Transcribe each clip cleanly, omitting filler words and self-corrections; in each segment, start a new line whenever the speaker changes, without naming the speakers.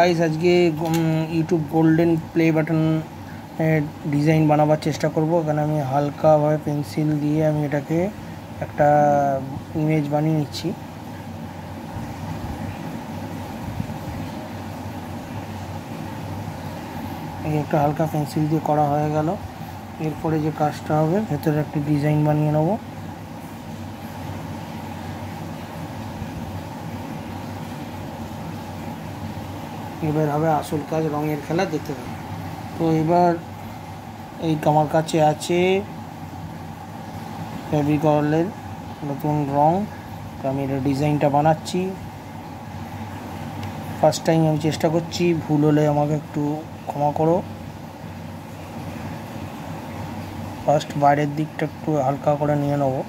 Guys आज के YouTube golden play बाटन डिजाइन बनाবার চেষ্টা করব। এখানে আমি হালকাভাবে পেন্সিল দিয়ে আমি এটাকে একটা ইমেজ বানিয়ে নিচ্ছি। এই একটা হালকা পেন্সিল দিয়ে করা হয়ে গেল। এরপরে যে কাজটা হবে, ভেতরে একটা ডিজাইন বানিয়ে নেব। এবার হবে আসল কাজ, রঙের খেলা, দেখতে পাবেন। তো এবার এই আমার কাছে আছে ফেভিকলের নতুন রং। তো আমি এটা ডিজাইনটা বানাচ্ছি। ফার্স্ট টাইম আমি চেষ্টা করছি, ভুল হলে আমাকে একটু ক্ষমা করো। ফার্স্ট বাইরের দিকটা একটু হালকা করে নিয়ে নেবো।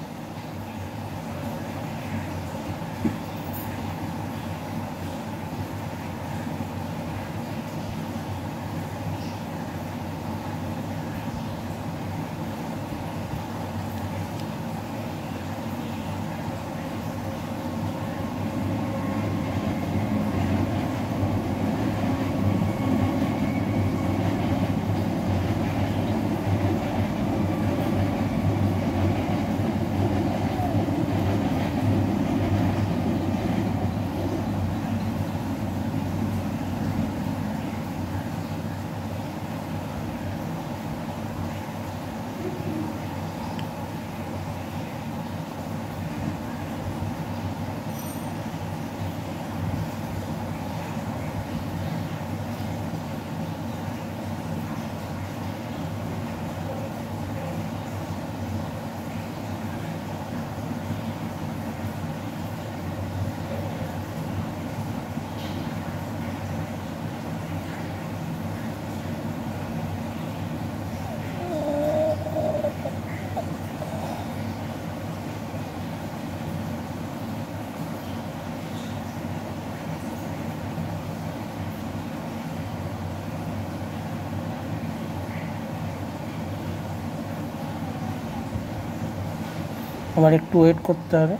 আবার একটু ওয়েট করতে হবে।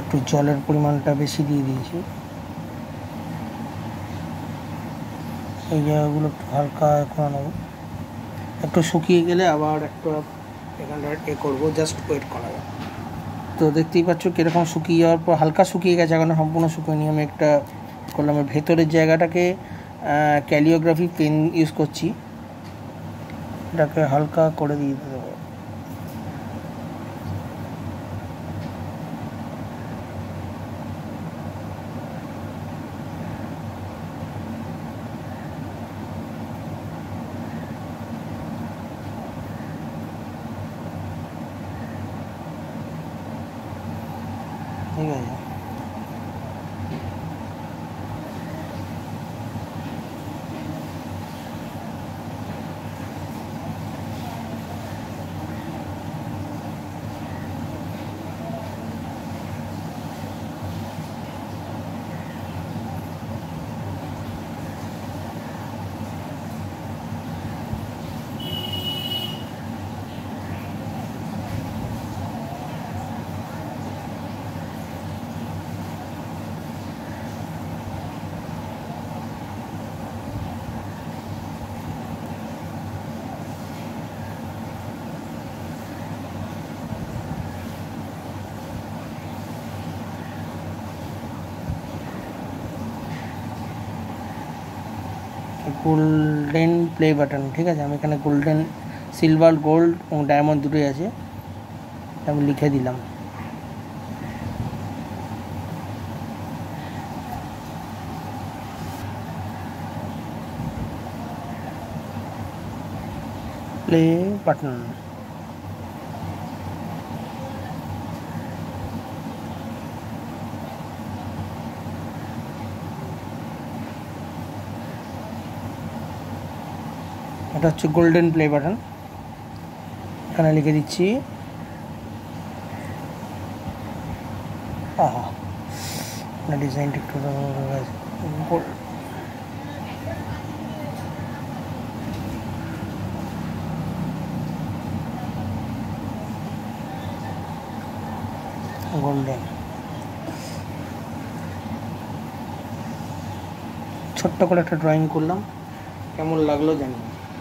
একটু জলের পরিমাণটা বেশি দিয়ে দিয়েছি। এই জায়গাগুলো একটু হালকা করে নেব। একটু শুকিয়ে গেলে আবার একটু এখানটা করবো, জাস্ট ওয়েট করা যাবে। তো দেখতেই পাচ্ছ কীরকম শুকিয়ে যাওয়ার পর হালকা শুকিয়ে গেছে, এখন সম্পূর্ণ শুকিয়ে নিয়ে আমি একটা করলাম। ভেতরের জায়গাটাকে ক্যালিওগ্রাফি পেন ইউজ করছি, এটাকে হালকা করে দিয়ে দেবো। ঠিক আছে, গোল্ডেন প্লে বাটন। ঠিক আছে, আমি এখানে গোল্ডেন, সিলভার, গোল্ড এবং ডায়মন্ড দুটোই আছে, আমি লিখে দিলাম। Play button. এটা হচ্ছে গোল্ডেন প্লে বাটন। এখানে লিখে দিচ্ছি ডিজাইনটা একটু গোল্ডেন। ছোট্ট করে একটা ড্রয়িং করলাম, কেমন লাগলো জানি।